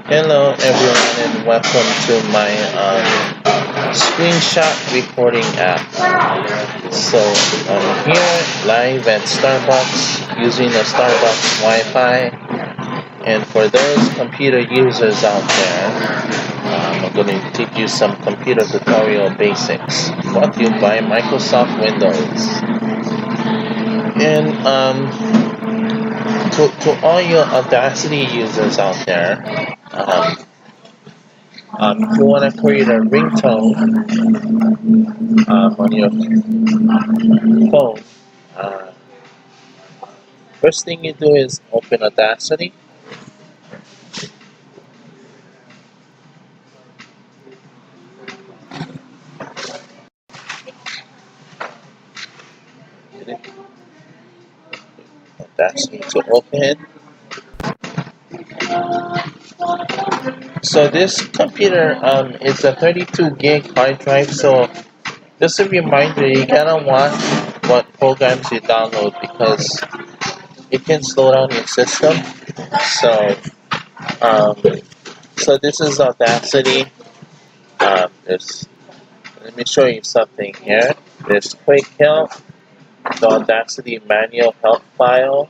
Hello everyone and welcome to my screenshot recording app. So I'm here live at Starbucks using the Starbucks Wi-Fi, and for those computer users out there, I'm going to teach you some computer tutorial basics brought to you by Microsoft Windows. And to all your Audacity users out there, if you want to create a ringtone on your phone, uh, first thing you do is open Audacity. Audacity to open. So this computer is a 32 gig hard drive. So just a reminder, you gotta watch what programs you download because it can slow down your system. So um, so this is Audacity. There's Let me show you something here. There's Quick Help, the Audacity manual help file.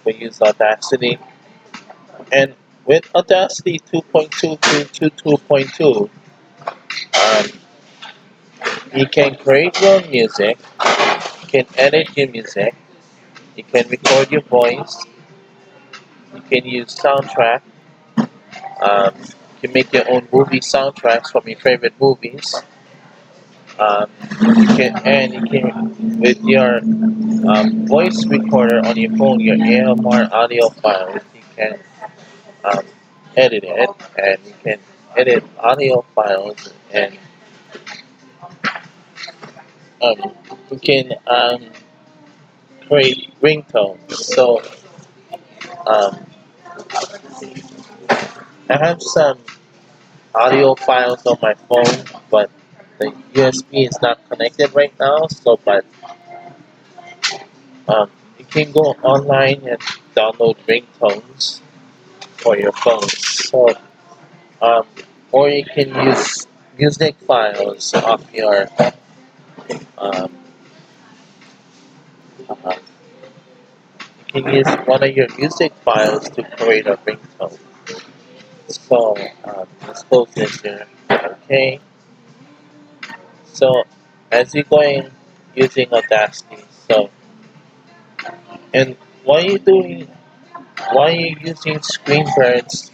We use Audacity. And with Audacity 2.2 to 2.2, you can create your music, you can edit your music, you can record your voice, you can use soundtrack, you can make your own movie soundtracks from your favorite movies. Um, you can with your voice recorder on your phone, your AMR audio files, you can um, edit it, and you can edit audio files, and um, you can create ringtones. So um, I have some audio files on my phone, but the USB is not connected right now. So, but you can go online and download ringtones for your phone. So, um, or you can use music files off your um, uh, you can use one of your music files to create a ringtone. So let's close this here. Okay. So as you're going using Audacity, so and while you're doing while you're using Screenbirds,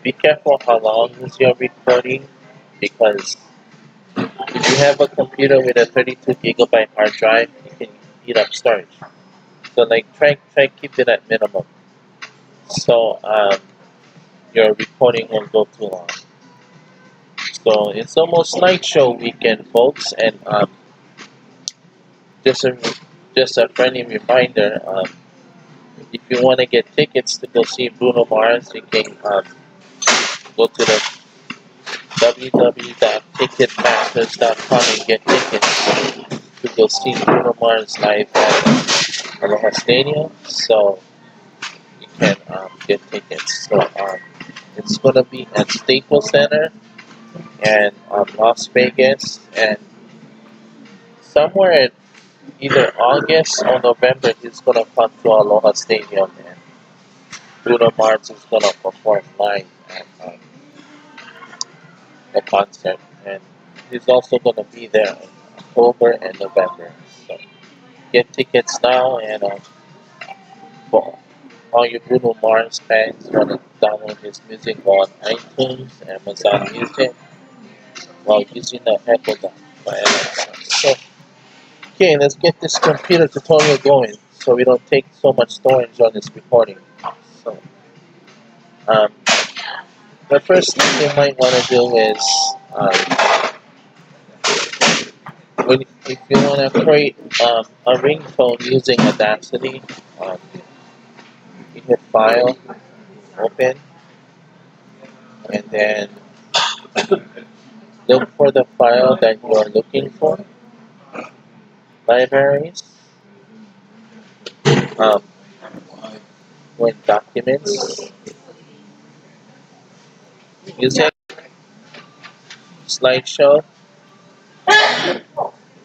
be careful how long is your recording because if you have a computer with a 32 gigabyte hard drive, you can eat up storage. So like try keep it at minimum. So your recording won't go too long. So it's almost night show weekend, folks, and just a just a friendly reminder. If you want to get tickets to go see Bruno Mars, you can go to the www.ticketmasters.com and get tickets to go see Bruno Mars live at Aloha Stadium. So you can get tickets. So it's gonna be at Staples Center and Las Vegas and somewhere in either August or November he's gonna come to Aloha Stadium and Bruno Mars is gonna perform live at the concert, and he's also gonna be there in October and November. So get tickets now, and for all your Bruno Mars fans, wanna download his music on iTunes, Amazon Music, while using the Echo Dot by Alexa. So okay, let's get this computer tutorial going, so we don't take so much storage on this recording. So um, the first thing you might want to do is if you want to create a ringtone using Audacity, um, you hit File, Open, and then look for the file that you are looking for, Libraries, um, go in Documents, music slideshow. As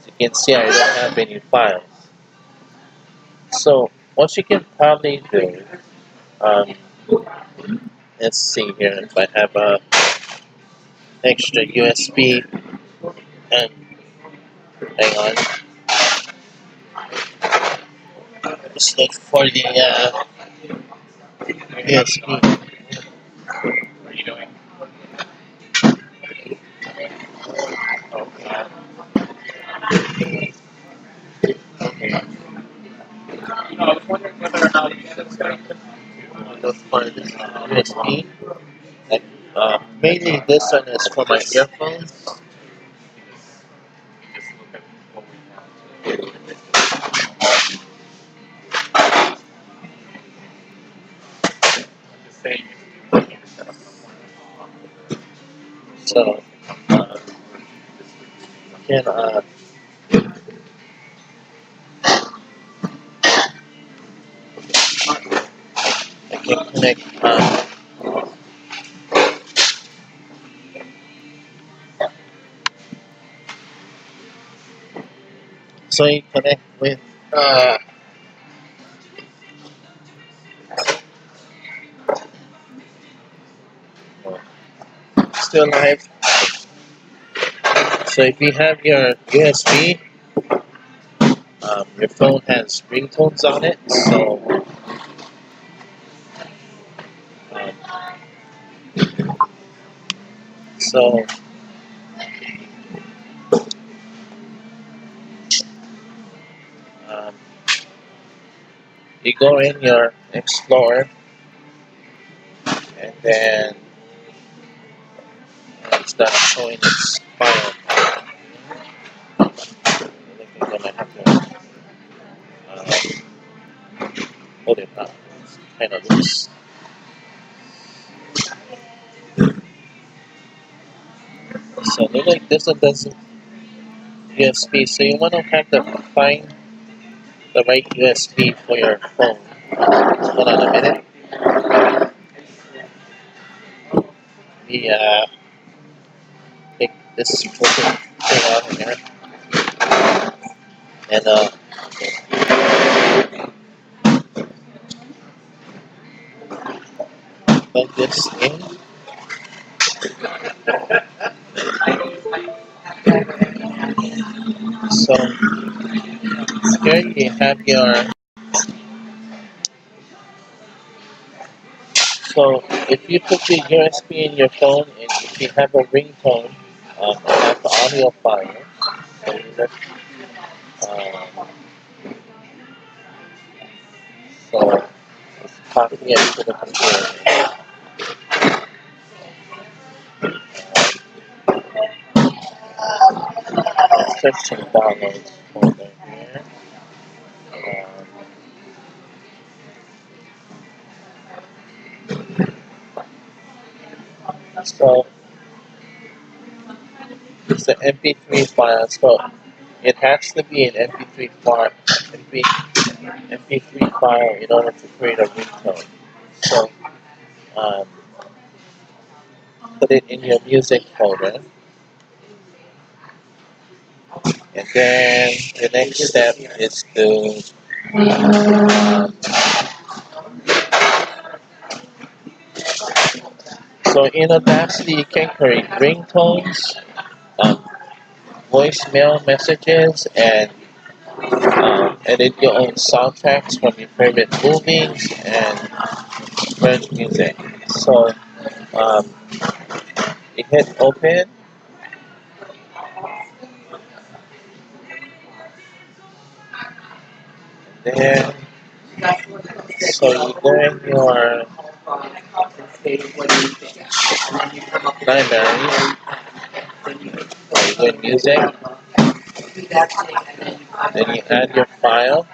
you can see, I don't have any files. So what you can probably do, um, let's see here if I have a extra USB and hang on. Just look for the USB. What are you doing? Okay. No, I was wondering whether or not you should look for this USB. Like, mainly this one is for my earphones. So, can I can connect. So you connect with. Still live. So if you have your USB, your phone has ringtones on it. Um, so um, you go in your Explorer, and then it starts showing its file. I think I'm gonna have to pull it up. It's kind of loose. So look like this one doesn't USB. So you want to have to find the right USB for your phone. Hold on a minute. The take this freaking thing out of here and plug this in. So here you have your. So if you put the USB in your phone and if you have a ringtone, I have the audio file. So you look, um, so let's copy it to the computer. Search and downloads folder here. So it's an MP3 file. So it has to be an MP3 file, MP3 file in order to create a ringtone. So um, put it in your music folder, and then the next step is to so in Audacity you can create ringtones, um, voicemail messages, and edit your own soundtracks from your favorite movies and French music. So um, you hit open, then so you go in your library, or you go in music, then you add your file,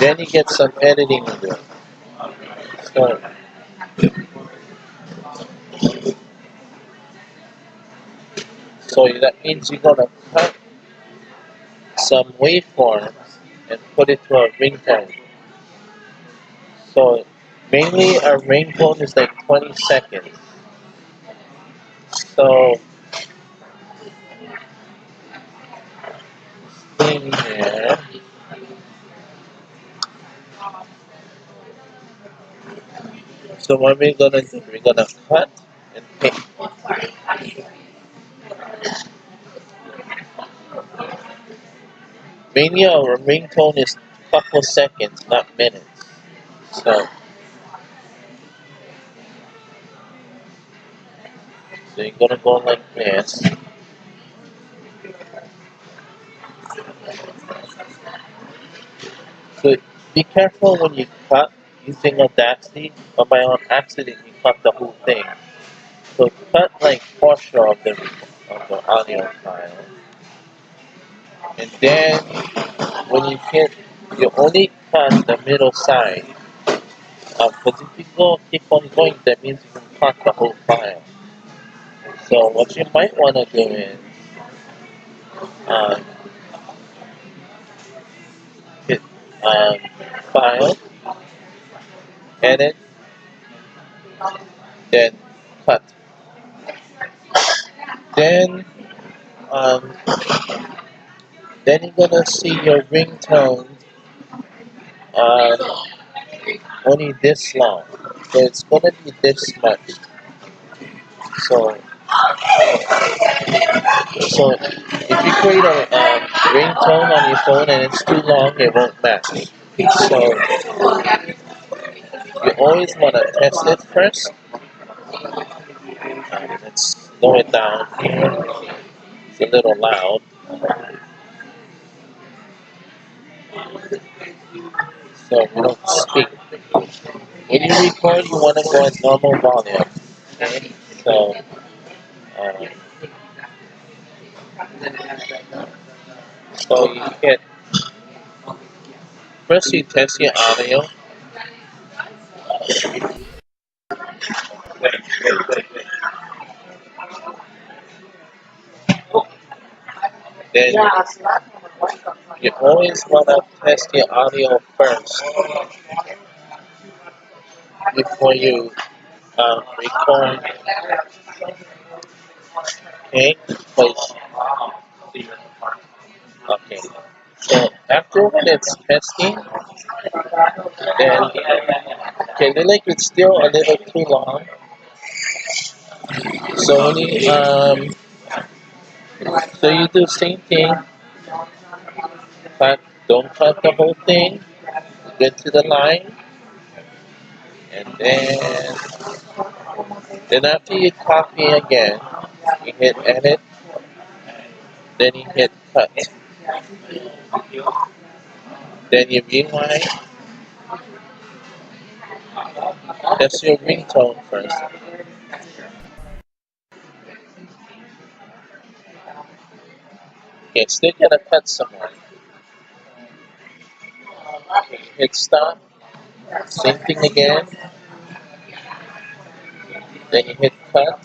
then you get some editing to do. So, so that means you're gonna cut some waveforms and put it to a ringtone. So mainly a ringtone is like 20 seconds. So in here, so what we're gonna do, we're gonna cut and paste. Mainly our ringtone is couple seconds, not minutes. So you're gonna go like this. So be careful when you cut using audacity, or by on accident you cut the whole thing. So cut like portion of the audio file, and then when you hit, you only cut the middle side. Because if you keep on going, that means you can cut the whole file. So what you might want to do is um, hit um, file, edit, then cut. Then um, then you're gonna see your ringtone um, only this long. So it's gonna be this much. So if you create a ringtone on your phone and it's too long, it won't match. So you always want to test it first. Let's slow it down here. It's a little loud. So we don't speak. When you record, you want to go at normal volume. Okay? So, um, so you hit, first you test your audio. Then you always want to test your audio first before you record. Okay? Because, okay. So after when it's testing, then okay, then like it's still a little too long. So when you so you do same thing, but don't cut the whole thing. Get to the line, and then after you copy again, you hit edit, then you hit cut, then you rewind. That's your ringtone first. Okay, still gotta cut some more. Hit stop, same thing again, then you hit cut,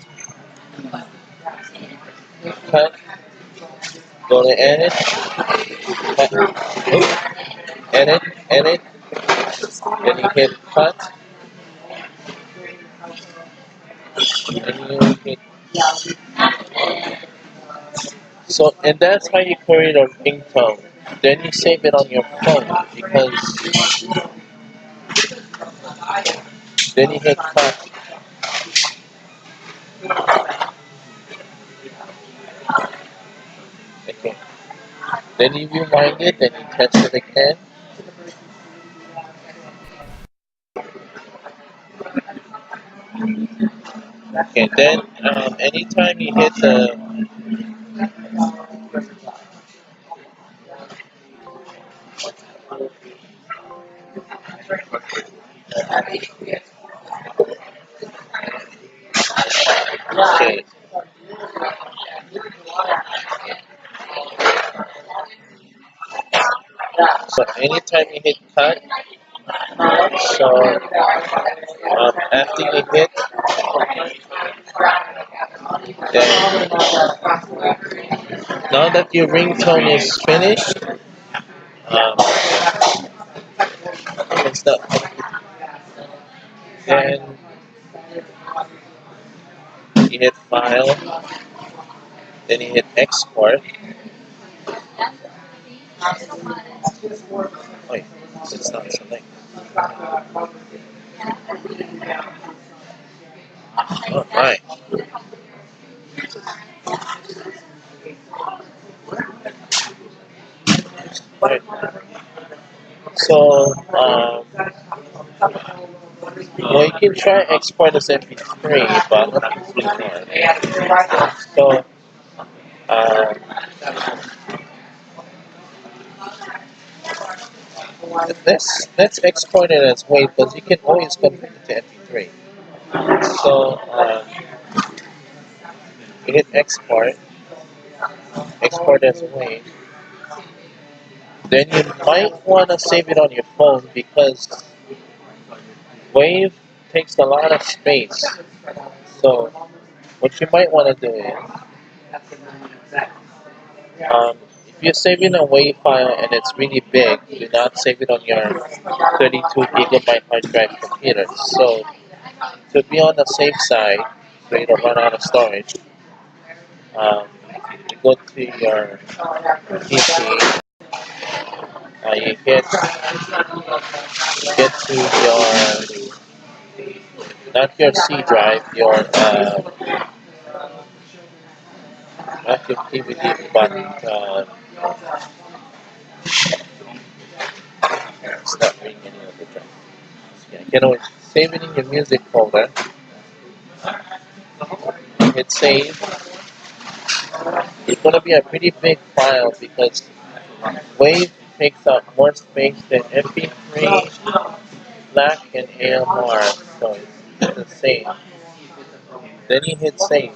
go to edit, cut, edit, edit, then you hit cut, and you hit. So, and that's how you create a ringtone. Then you save it on your phone because then you hit cut. Okay. Then you rewind it, then you test it again. Okay, then anytime you hit the, okay, so anytime you hit cut, so after you hit, then now that your ringtone is finished, um, it's the, then You hit File, then you hit Export. Wait, it's not selected. Alright. Right. So, well, you can try export as MP3, but it's really hard. So, uh, let's export it as WAV because you can always convert it to MP3. So, you hit export as WAV. Then you might want to save it on your phone because WAV takes a lot of space. So, what you might want to do is, if you're saving a WAV file and it's really big, do not save it on your 32 gigabyte hard drive computer. So, to be on the safe side, so you don't run out of storage, you go to your PC, you get to your, not your C drive, not your DVD, but it's not ringing any of the drive. Yeah, you can always save it in your music folder, hit save. It's going to be a pretty big file because WAV takes up more space than MP3, FLAC, and AMR, so it's the same. Then you hit save.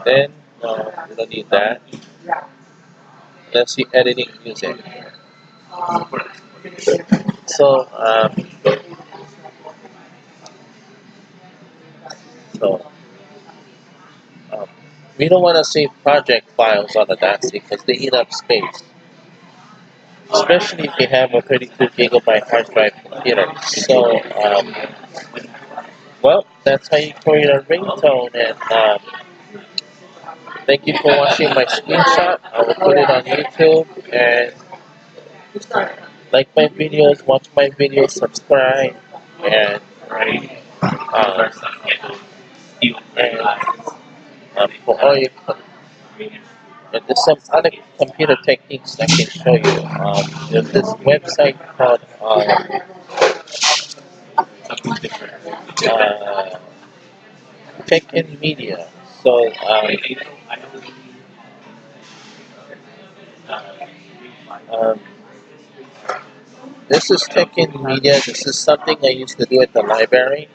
Then, no, you don't need that. Let's see editing music. So, so um, we don't want to save project files on Audacity because they eat up space, especially if you have a 32 gigabyte hard drive computer. So, well, that's how you create a ringtone. And thank you for watching my screenshot. I will put it on YouTube. And like my videos, watch my videos, subscribe, and um, and for all your and there's some other computer techniques I can show you. There's this website called uh, Tech in Media. So um, this is Tech in Media. This is something I used to do at the library.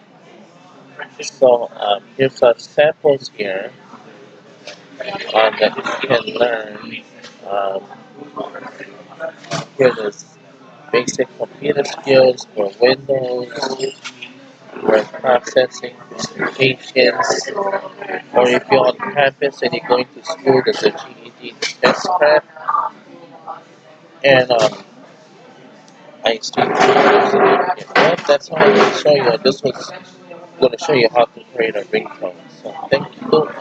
So here's some samples here that you can learn. Um, Here it is. Basic computer skills for Windows, word processing, presentations, or if you're on campus and you're going to school, there's a GED test prep, and IC tutorials. Well, that's how I can show you. This was going to show you how to create a ringtone. So thank you for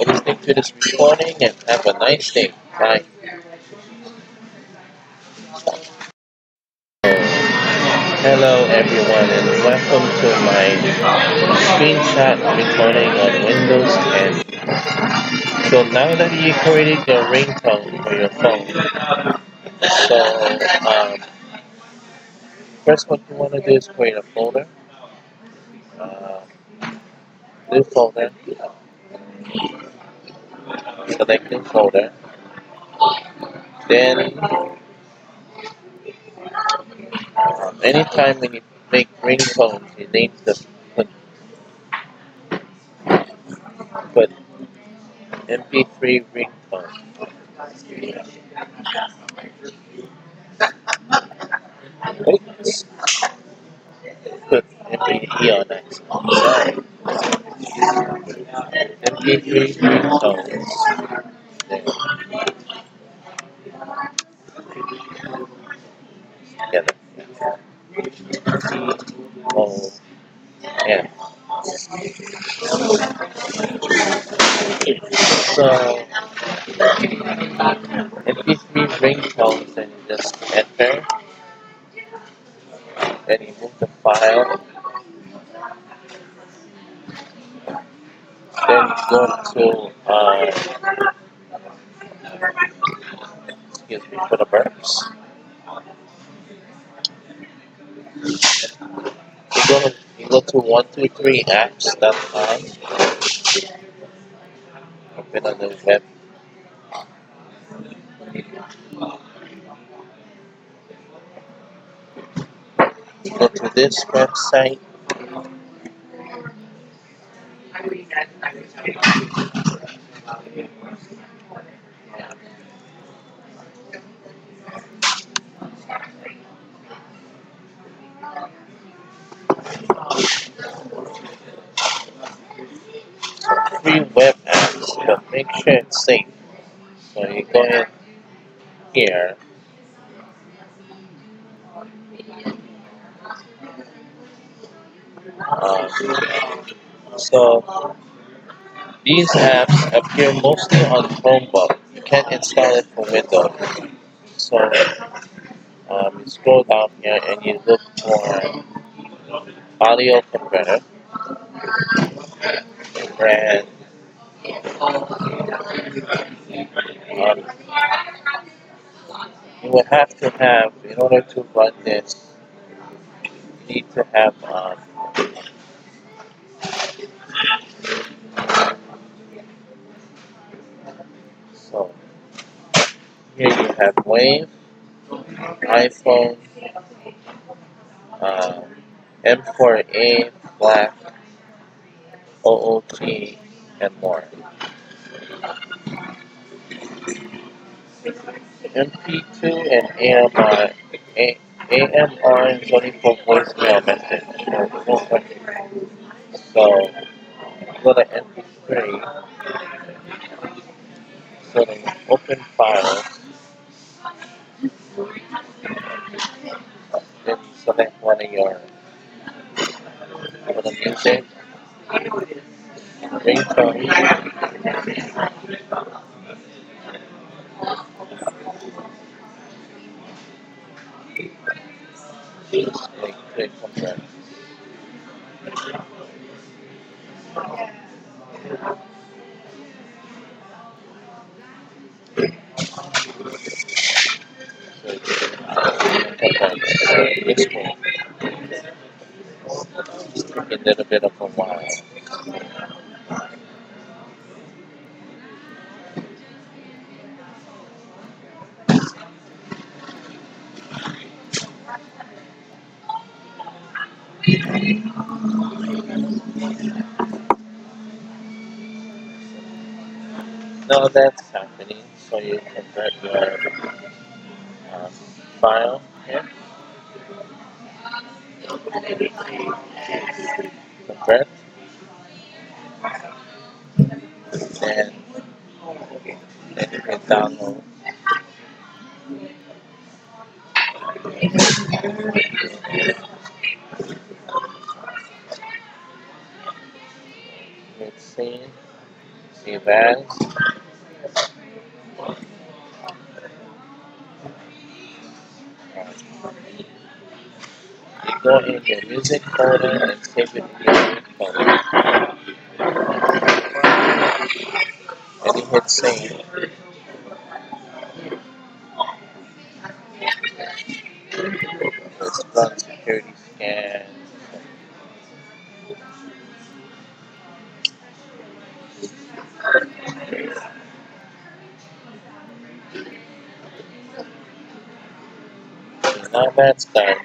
listening to this recording and have a nice day. Bye. Hello everyone and welcome to my screenshot recording on Windows 10. So now that you created your ringtone for your phone, so first what you want to do is create a folder, uh, new folder, select new folder, then anytime when you make ringtones you need to put MP3 ringtone. Oops, put MP3 on that. Sorry. MP3 ringtones. There, together. Oh. Yeah. So MP3 ringtones, and you just enter, then you move the file, then you go to excuse me for the burps. You go to 123apps.com, open on the web, you go to this website, free web apps, but make sure it's safe. So you go in here, so these apps appear mostly on Chromebook. You can't install it for Windows. So you scroll down here and you look for audio converter, and um, you will have to have, in order to run this, you need to have, so here you have Wave, iPhone, uh, M4A, Black, OOT, and more. MP2 and AMR is only for voicemail message. So go to MP3, so the open file, then select one of your music, ringtone, click from there. So you can this one. Just take a little bit of a while. Now that's happening, so you convert your um, file here, convert, and then you can download. Let's see, save as. You go in your music folder and save it in your music folder. And you hit save. Let's run security scan. Now that's done.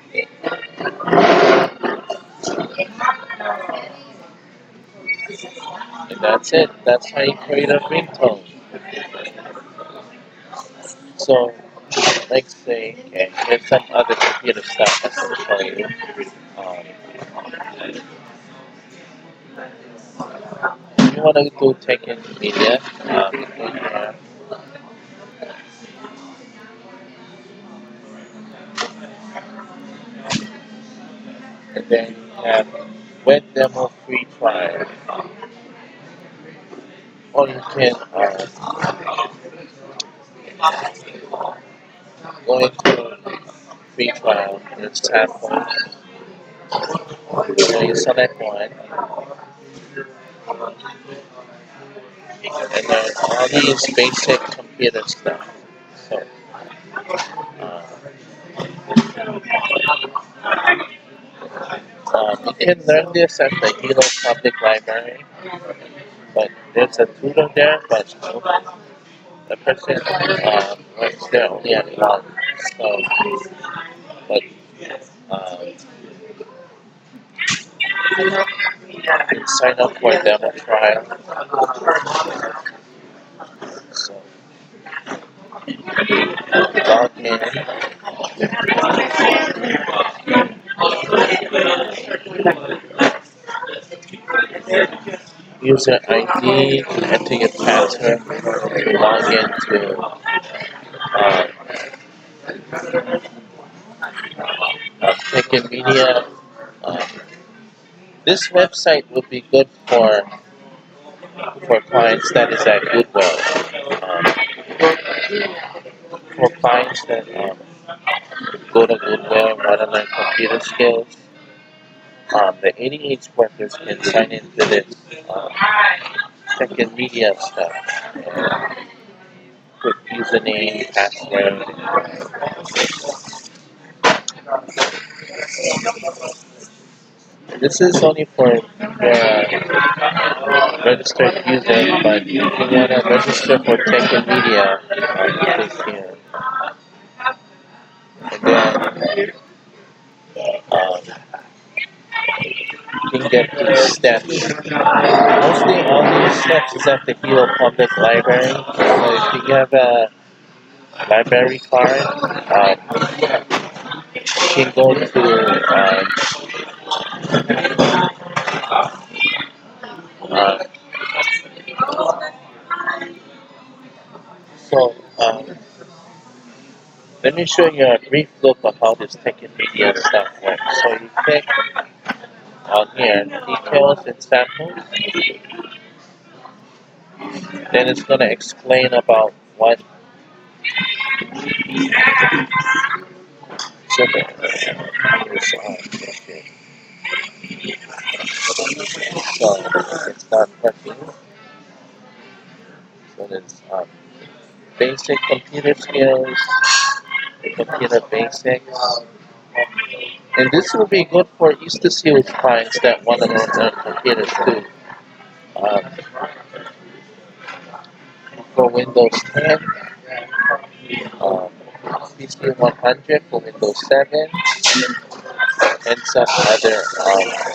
And that's it. That's how you create a ringtone. So, like say, okay, here's some other computer stuff I can show you. If you want to do tech and media, you go here, and then you have web demo free trial, or you can go into free trial and sample. So you select one and learn all these basic computer stuff. So you can learn this at the Hilo Public Library, but there's a tutor there, but the person works there only at one. So, but you can sign up for a demo trial. So log in, user ID, enter your password, log into Taken Media. Um, this website would be good for clients that is at Goodwill. For clients that go to Goodwill, want to learn computer skills, the ADH workers can sign into this Taken Media stuff. Put username, password. This is only for registered user, but if you want to register for Taken Media, click here. And then you can get these steps. Mostly all these steps is at the Hilo Public Library. So if you have a library card, you can go to uh, so let me show you a brief look of how this Taken Media stuff works. So you click on here, details and samples, then it's going to explain about what sugar is on. Okay. So it's not working. So there's basic computer skills, computer basics. And this will be good for East to Seals clients that want to learn computers too. Um, for Windows 10, PC 100 for Windows 7, and some other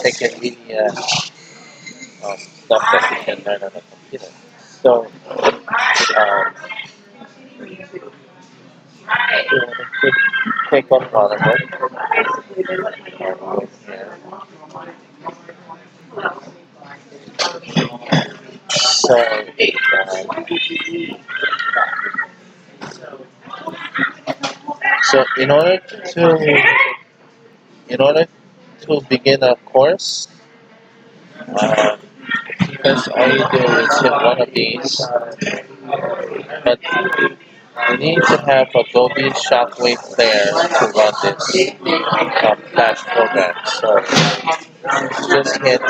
Taken Media stuff that you can learn on a computer. So, you want to click on one of them. So, so in order to begin a course, um, first all you do is hit one of these, but you need to have Adobe Shockwave Player to run this Flash program. So just hit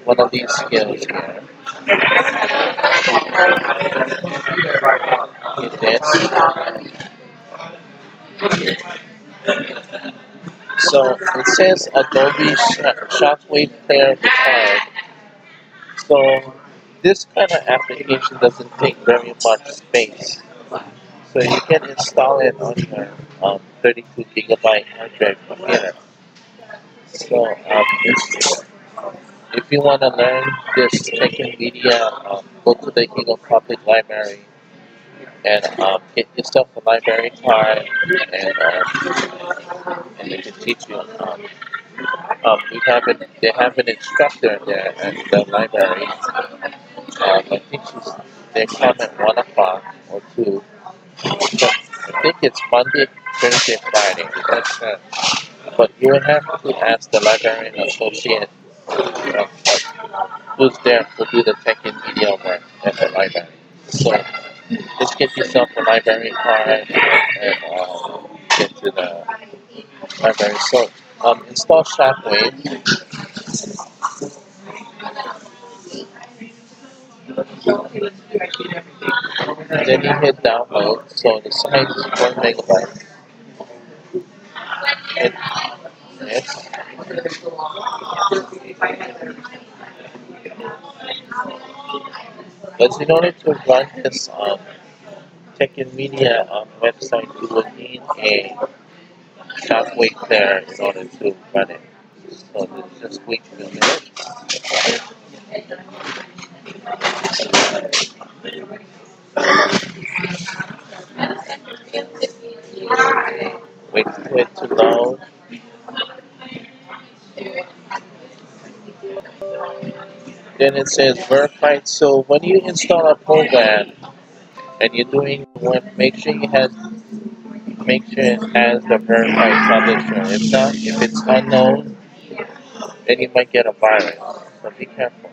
one of these skills here. Hit this. So it says Adobe Shockwave Player required. So this kind of application doesn't take very much space. So you can install it on your 32 gigabyte hard drive computer. So if you want to learn this Taken Media, go to the Hilo Public Library and get yourself a library card, and they can teach you. They have an instructor there at the library. I think they come at 1 o'clock or 2. So I think it's Monday, Thursday, Friday. That's but But you would have to ask the librarian associate who's there to do the tech and media work at the library. So just get yourself a library card and get to the library. So install Shockwave. And then you hit download. So the size is 1 megabyte. And yes, but in order to run this tech and media website, you will need a Shockwave there in order to run it. So just wait a minute. Wait for it to load. Then it says verified. So when you install a program and you're doing one, make sure it has the verified publisher. If not, if it's unknown, then you might get a virus. So be careful.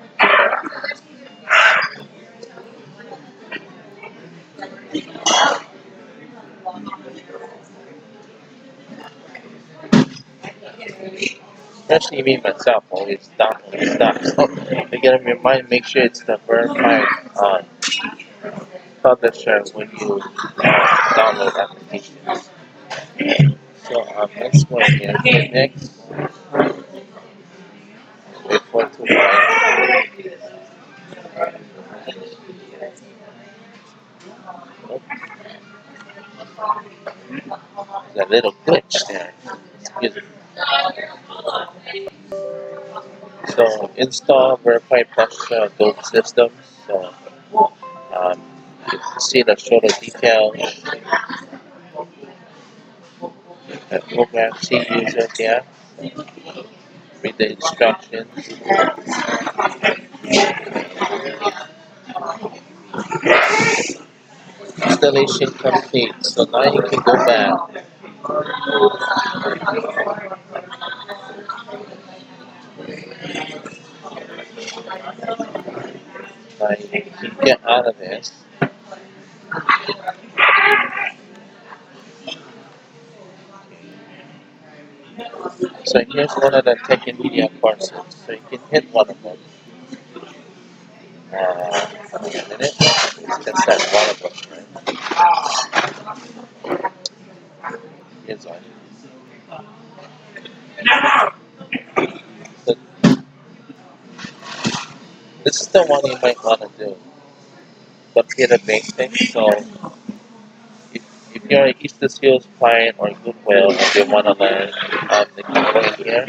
Especially me myself, always downloading stuff. So you gotta make sure it's the verified publisher when you download applications. So let's go here. Hit next. Wait for it to run. Oh, there's a little glitch there. Excuse me. So install verified publisher build system. So um, you can see the shoulder details, the program C user there. Read the instructions. Installation complete. So now you can go back. You can get out of this. So here's one of the tech and media courses. So you can hit one of them. Wait a minute. That's that one of them, right? Here's one. So this is the one you might want to do. Computer basics. So if you're a East Skills client or Goodwill and they want to learn, they can go in here.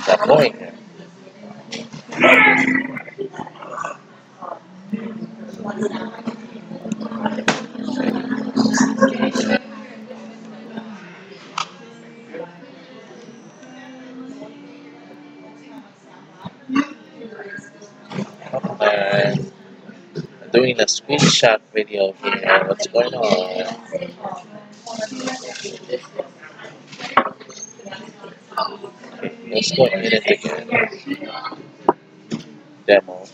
Stop going here. And doing a screenshot video here. What's going on? Okay, let's go in it again. Demo.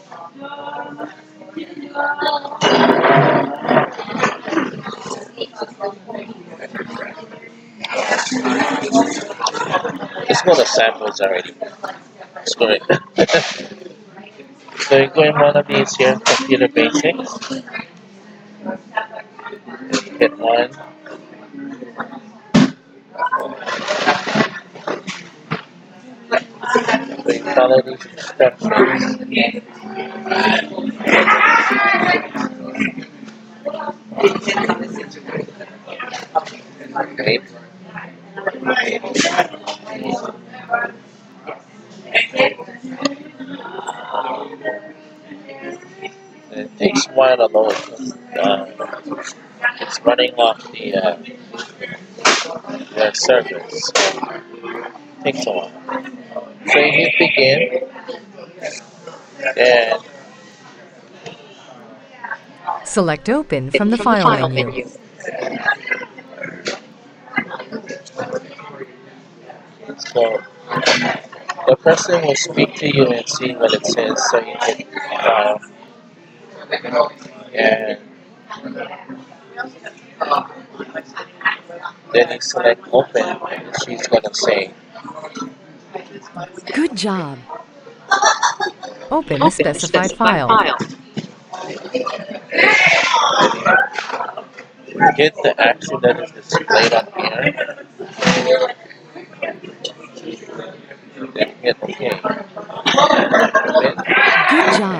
Let's go to samples already. Let's go right. So you go in one of these here, computer basics. Hit one. So you follow these instructions. Wait. It takes a while to load. It's running off the servers. It takes a while. So you hit begin, and Select Open from the File menu. So the person will speak to you and see what it says, so you can and then you select open, and she's gonna say, Good job. Open the specified file. hit the action that is displayed on here, then hit OK. Good job.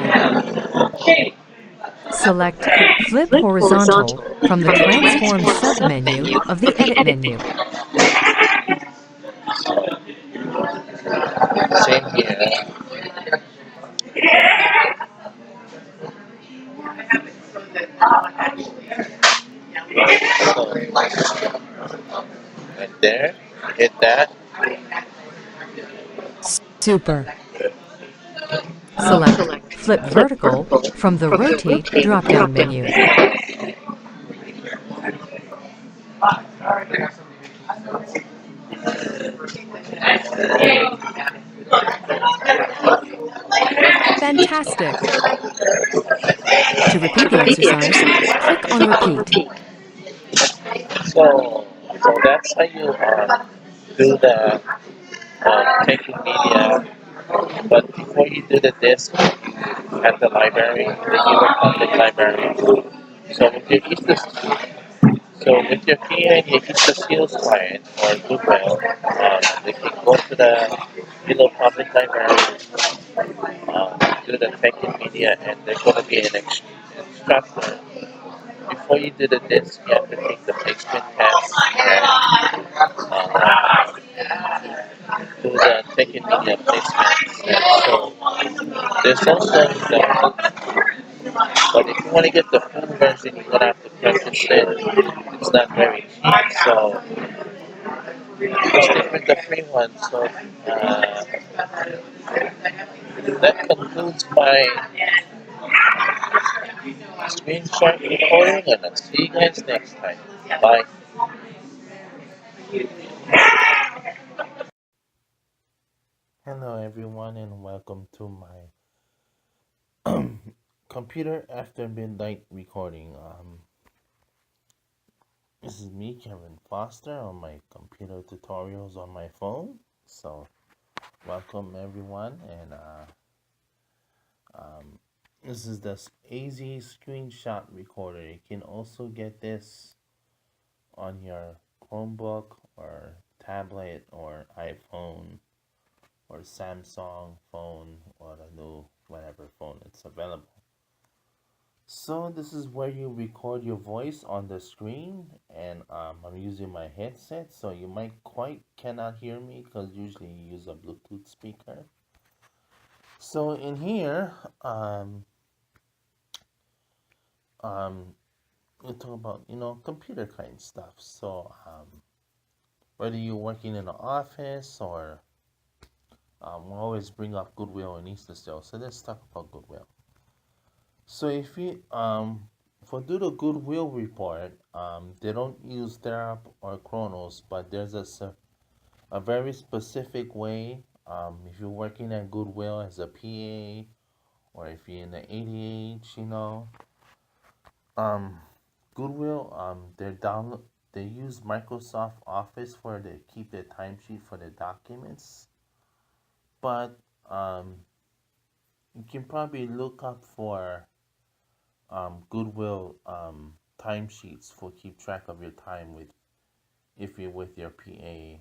Select Flip Horizontal from the Transform submenu of the Edit menu. Same here. So, right there, hit that. Super. Select Flip Vertical from the Rotate drop-down menu. Fantastic! To repeat the exercise, click on Repeat. So that's how you do the taking media. But before you do the disc at the library, the Euro Public Library. So with your PA and your Easter Seals client or Goodwill, they can go to the Euro Public Library, do the taking media, and they're going to be an instructor. Before you do the disc, you have to take the placement test and do the taking media placements. And so there's also the, but if you want to get the full version, you're gonna have to purchase it. It's not very cheap, so just stick with the free one. So that concludes my screenshot recording, and I'll see you guys next time. Bye. Hello, everyone, and welcome to my computer after midnight recording. This is me, Kevin Foster, on my computer tutorials on my phone. So, welcome everyone, and this is the AZ screenshot recorder. You can also get this on your Chromebook or tablet or iPhone or Samsung phone or the new whatever phone it's available. So this is where you record your voice on the screen, and I'm using my headset, so you might quite cannot hear me because usually you use a Bluetooth speaker. So in here, um, we talk about computer kind stuff. So whether you're working in an office or we always bring up Goodwill and Easter Sale. So let's talk about Goodwill. So if you for do the Goodwill report, they don't use Therap or Chronos, but there's a very specific way. If you're working at Goodwill as a PA or if you're in the ADH, um, Goodwill, they use Microsoft Office for to keep their timesheet for the documents, but you can probably look up for Goodwill timesheets for keep track of your time with if you're with your PA,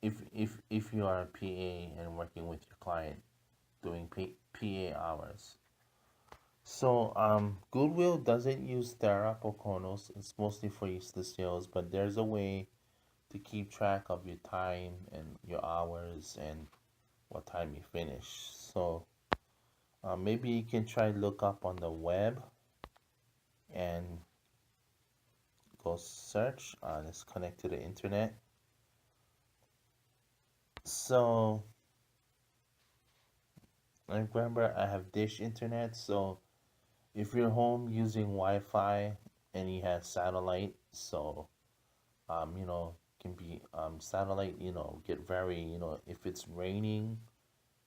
if you are a PA and working with your client doing PA hours. So Goodwill doesn't use Thera or Kronos. It's mostly for Easter sales, but there's a way to keep track of your time and your hours and what time you finish. So maybe you can try look up on the web and go search. Let's connect to the internet. So I remember I have Dish internet, so if you're home using Wi-Fi and you have satellite, so you know, can be satellite, you know, get very, you know, if it's raining,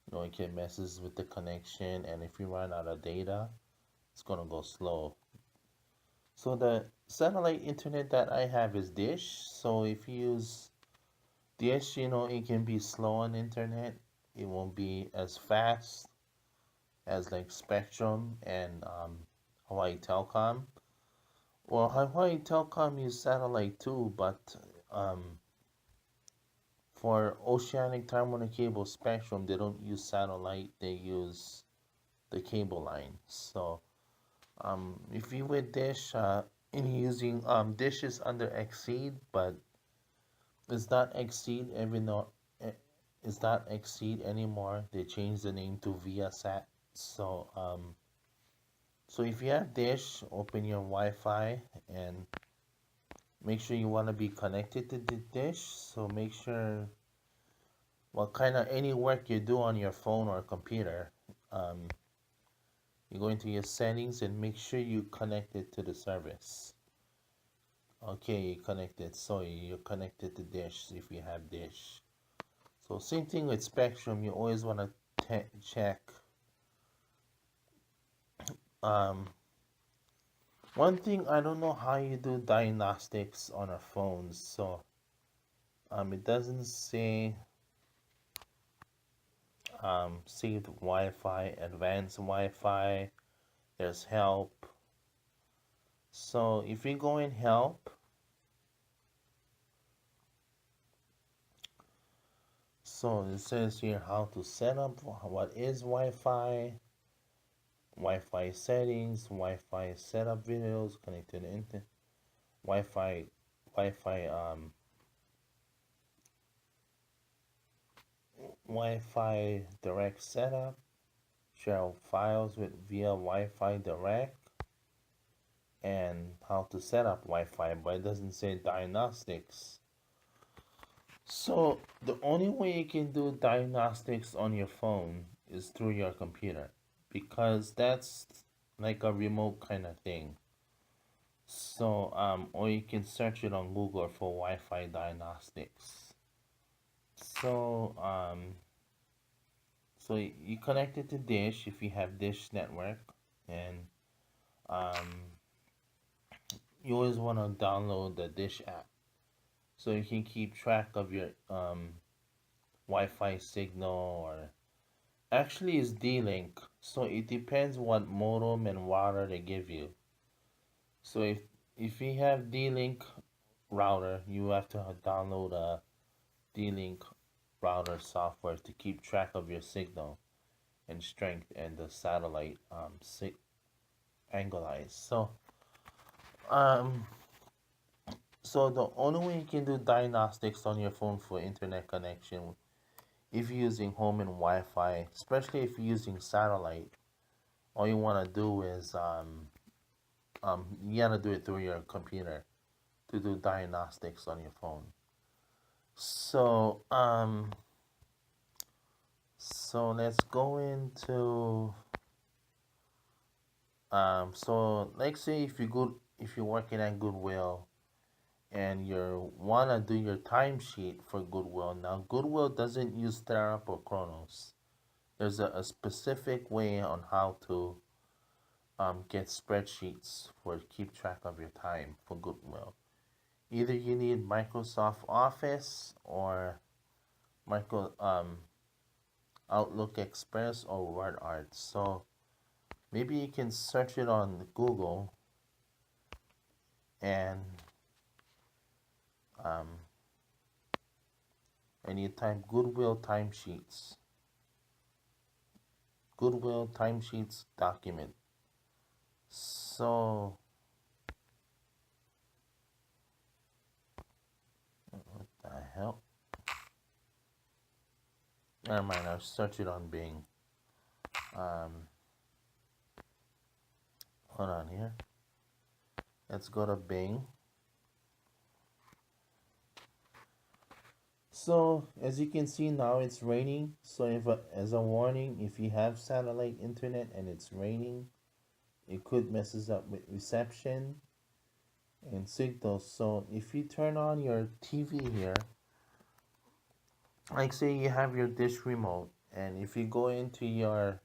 you know, it can messes with the connection, and if you run out of data, it's gonna go slow. So the satellite internet that I have is Dish. So if you use Dish, you know, it can be slow on internet. It won't be as fast as like Spectrum and Hawaii Telecom. Well, Hawaii Telecom use satellite too, but um, for Oceanic Time Warner Cable Spectrum, they don't use satellite. They use the cable line. So if you with Dish, and using Dish is under Exceed, but it's not Exceed every no, eh, it's not Exceed anymore. They changed the name to Viasat. So so if you have Dish, open your Wi-Fi and make sure you want to be connected to the Dish. So make sure what kind of any work you do on your phone or computer, um, you go into your settings and make sure you connect it to the service. Okay, you connected. So you're connected to Dish if you have Dish. So same thing with Spectrum. You always want to check. Um, One thing I don't know how you do diagnostics on our phones. So it doesn't say saved Wi-Fi, advanced Wi-Fi. There's help. So if you go in help, so it says here how to set up what is Wi-Fi, Wi-Fi settings, Wi-Fi setup videos connected to the internet, Wi-Fi, Wi-Fi, Wi-Fi direct setup, share files with via Wi-Fi direct, and how to set up Wi-Fi, but it doesn't say diagnostics. So the only way you can do diagnostics on your phone is through your computer because that's like a remote kind of thing. So or you can search it on Google for Wi-Fi diagnostics. So so you connect it to Dish if you have Dish network, and um you always want to download the Dish app so you can keep track of your Wi-Fi signal. Or actually it's D-Link, so it depends what modem and router they give you. So if you have D-Link router, you have to download a D-Link router software to keep track of your signal and strength and the satellite angle. Um so the only way you can do diagnostics on your phone for internet connection, if you're using home and Wi-Fi, especially if you're using satellite, all you want to do is you gotta do it through your computer to do diagnostics on your phone. So so let's go into so let's say if you're working at Goodwill and you wanna do your timesheet for Goodwill. Now Goodwill doesn't use Therap or Chronos. There's a specific way on how to get spreadsheets for keep track of your time for Goodwill. Either you need Microsoft Office or Micro Outlook Express or WordArt. So maybe you can search it on Google and um, you type Goodwill timesheets document. So what the hell? Never mind. I'll search it on Bing. Um, Hold on here. Let's go to Bing. So as you can see now, it's raining. So if as a warning, if you have satellite internet and it's raining, it could messes up with reception and signals. So if you turn on your TV here, like say you have your dish remote, and if you go into your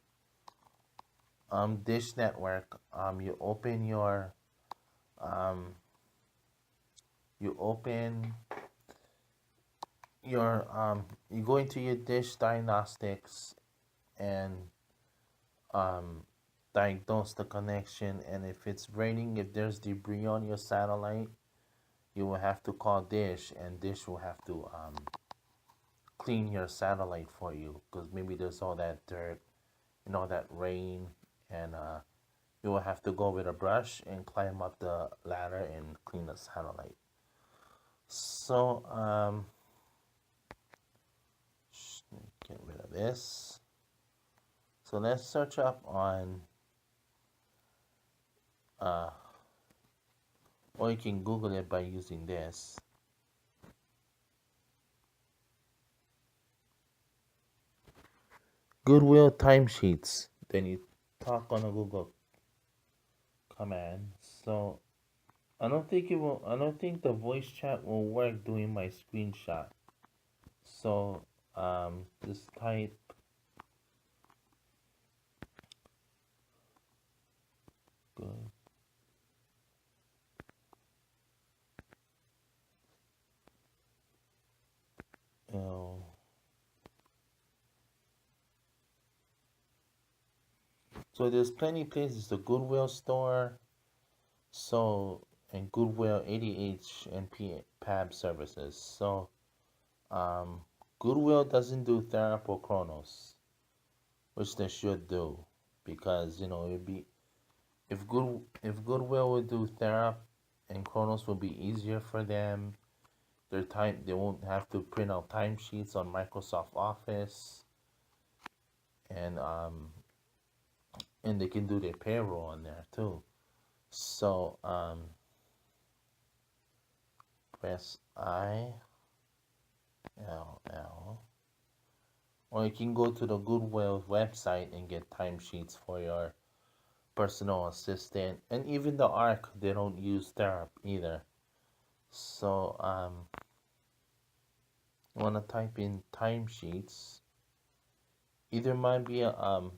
dish network, you open your um, you open your you go into your dish diagnostics and um, diagnose the connection. And if it's raining, if there's debris on your satellite, you will have to call Dish, and Dish will have to clean your satellite for you because maybe there's all that dirt and all that rain, and you will have to go with a brush and climb up the ladder and clean the satellite. So get rid of this. So let's search up on, uh, or you can Google it by using this. Goodwill timesheets. Then you talk on a Google command. So I don't think it will. I don't think the voice chat will work doing my screenshot. So just type good. L. So there's plenty of places. The Goodwill store. So and Goodwill ADH and PAB services. So um, Goodwill doesn't do Therap or Chronos, which they should do, because it'd be if Goodwill would do Therap and Chronos would be easier for them. They won't have to print out timesheets on Microsoft Office, and they can do their payroll on there too. So press ILL, or you can go to the Goodwill website and get timesheets for your personal assistant, and even the ARC they don't use Therap either. So you want to type in timesheets. Either might be a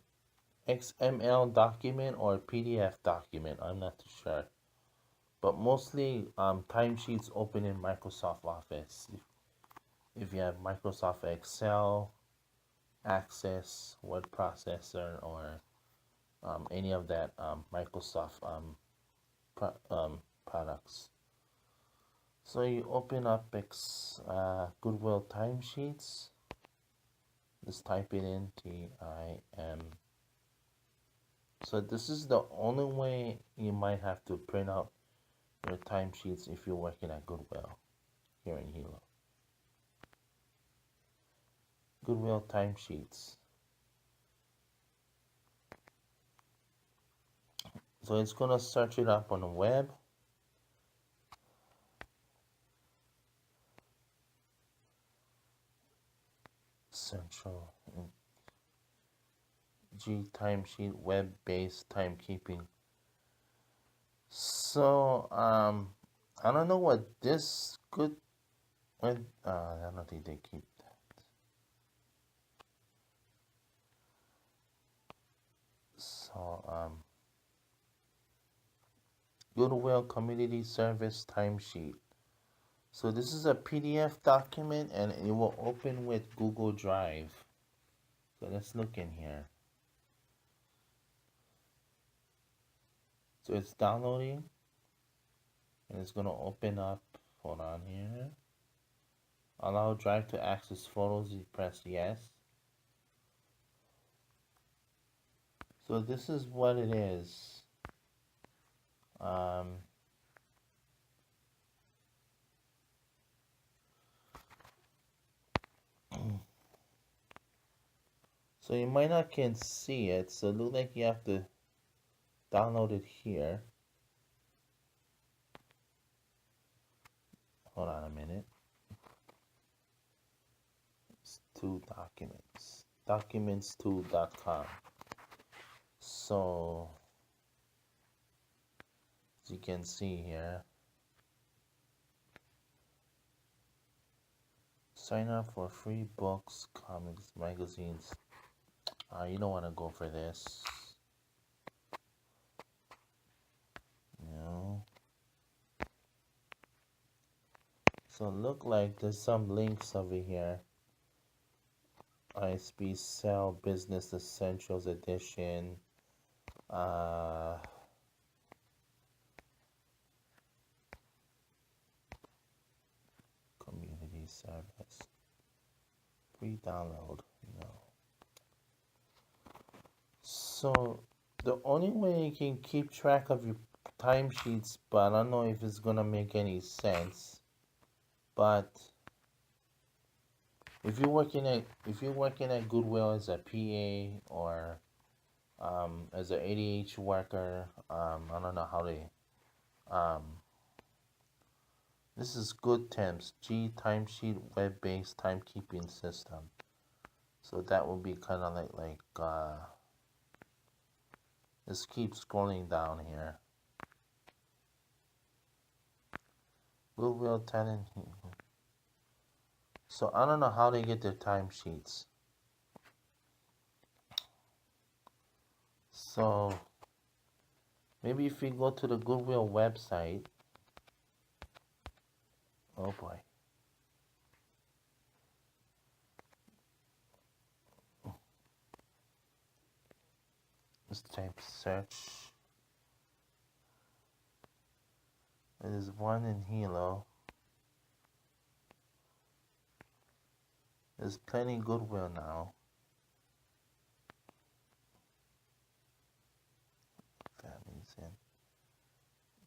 XML document or a PDF document. I'm not too sure, but mostly timesheets open in Microsoft Office. If you have Microsoft Excel, Access, word processor, or any of that Microsoft products. So you open up Goodwill timesheets. Just type it in TIM. So this is the only way you might have to print out your timesheets if you're working at Goodwill here in Hilo. Goodwill timesheets. So it's gonna search it up on the web. Central G timesheet web-based timekeeping. So I don't know what this could. I don't think they keep that. So Goodwill Community Service timesheet. So this is a PDF document, and it will open with Google Drive. So let's look in here. So it's downloading, and it's gonna open up. Hold on here. Allow Drive to access photos. You press yes. So this is what it is. So you might not can see it. So it looks like you have to download it here. Hold on a minute. It's two documents. Documents2.com. So As you can see here. Sign up for free books, comics, magazines. You don't want to go for this. No. So look like there's some links over here. ISB Cell Business Essentials Edition. Community service. Free download. No. So the only way you can keep track of your timesheets, but I don't know if it's gonna make any sense. But if you're working at Goodwill as a PA or as an ADH worker, I don't know how they this is Good Temps, G timesheet web-based timekeeping system. So that will be kind of like let's keep scrolling down here. Goodwill tenant. So I don't know how they get their timesheets. So maybe if we go to the Goodwill website. Oh boy. Let's type search. There's one in Hilo. There's plenty Goodwill now. Families in.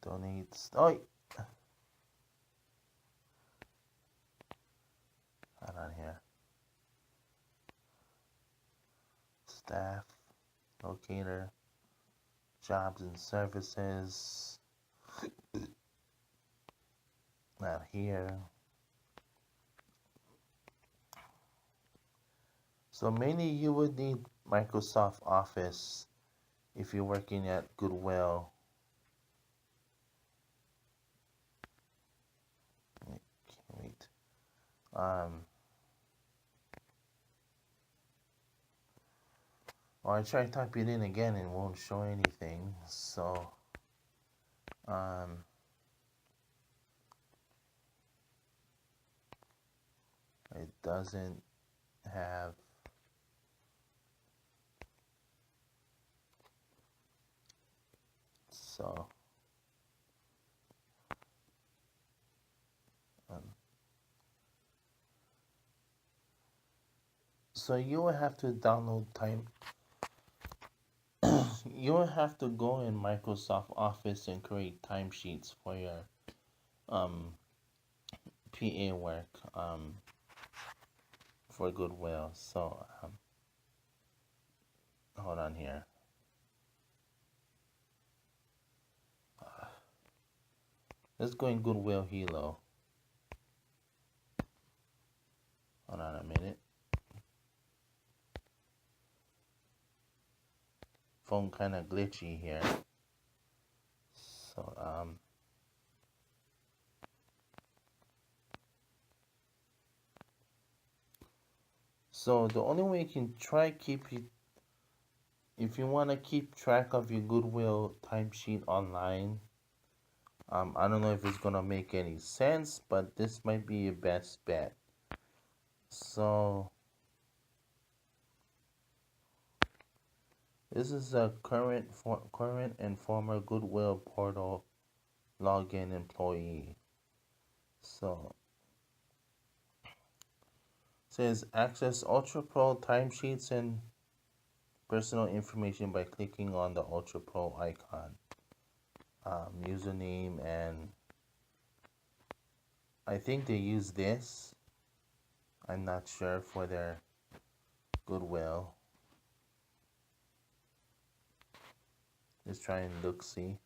Donates. Oh! Hold on here. Staff. Locator. Jobs and services. Not here. So mainly you would need Microsoft Office if you're working at Goodwill. Wait. Or I try to type it in again and it won't show anything. So it doesn't have so you will have to download you will have to go in Microsoft Office and create timesheets for your PA work for Goodwill. So hold on here. Let's go in Goodwill Hilo. Hold on a minute. Phone kind of glitchy here. So the only way you can try keep it, if you want to keep track of your Goodwill timesheet online, I don't know if it's gonna make any sense, but this might be your best bet. So this is a current and former Goodwill portal login employee. So it says access Ultra Pro timesheets and personal information by clicking on the Ultra Pro icon. Username, and I think they use this. I'm not sure for their Goodwill. Let's try and look, see.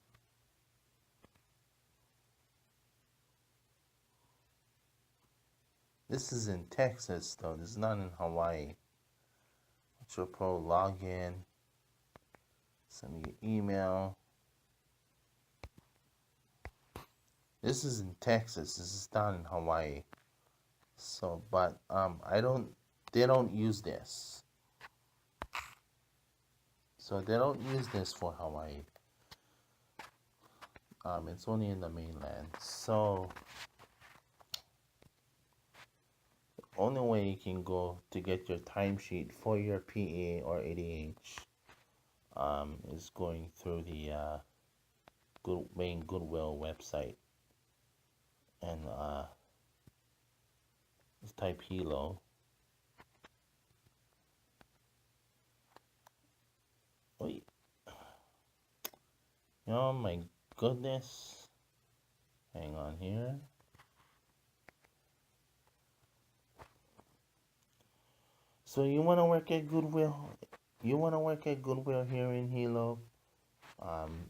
This is in Texas though, this is not in Hawaii. Ultra Pro login. Send me your email. This is in Texas. This is down in Hawaii. So, but I don't. They don't use this. So they don't use this for Hawaii. It's only in the mainland. So only way you can go to get your timesheet for your PA or ADH is going through the main Goodwill website and just type Hilo. Wait, oh my goodness! Hang on here. So you want to work at Goodwill? You want to work at Goodwill here in Hilo,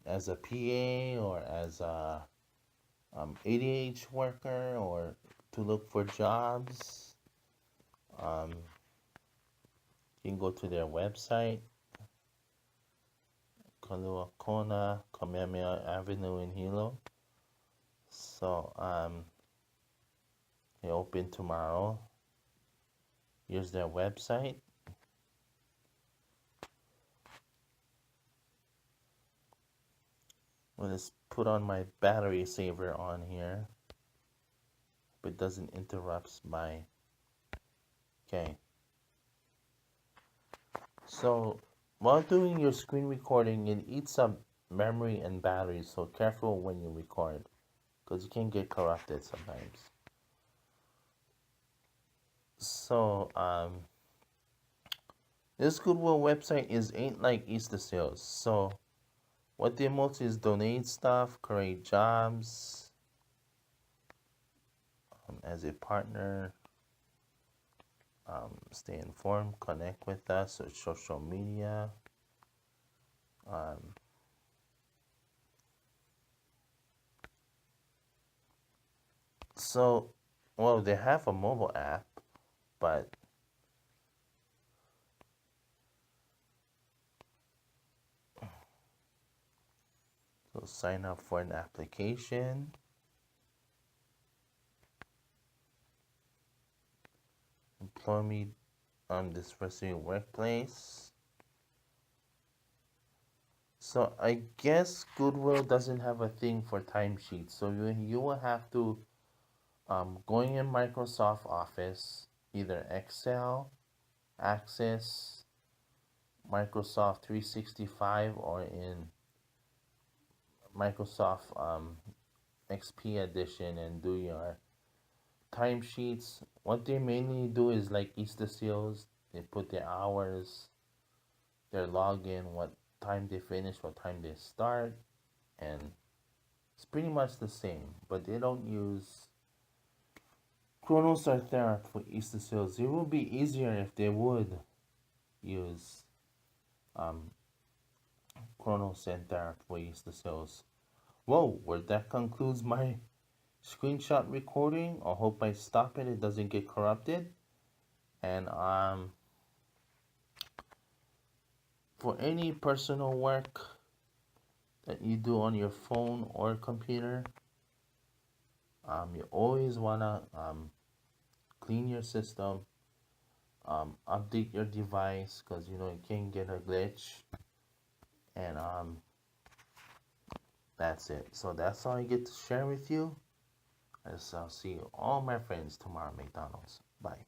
as a PA or as a ADH worker or to look for jobs? Um, you can go to their website, Kaluakona, Kamehameha Avenue in Hilo. So they open tomorrow. Here's their website. Let's put on my battery saver on here, but it doesn't interrupt my. Okay. So while doing your screen recording, it eats up memory and battery. So careful when you record, because you can get corrupted sometimes. So this Goodwill website ain't like Easter sales. So what they mostly is donate stuff, create jobs, as a partner, stay informed, connect with us on social media. Um, so, well, they have a mobile app, but so sign up for an application. Employ me this first your workplace. So I guess Goodwill doesn't have a thing for timesheets. So you will have to going in Microsoft Office, either Excel, Access, Microsoft 365, or in Microsoft XP edition and do your timesheets. What they mainly do is like Easter seals. They put their hours, their login, what time they finish, what time they start, and it's pretty much the same. But they don't use Chronos or Thera for Easter seals. It would be easier if they would use um, Chronos and Thera for Easter seals. Whoa, well, that concludes my screenshot recording. I hope I stop it, it doesn't get corrupted. And for any personal work that you do on your phone or computer, you always wanna clean your system, update your device, because you know you can get a glitch. And that's it. So that's all I get to share with you. As I'll see you all my friends tomorrow at McDonald's. Bye.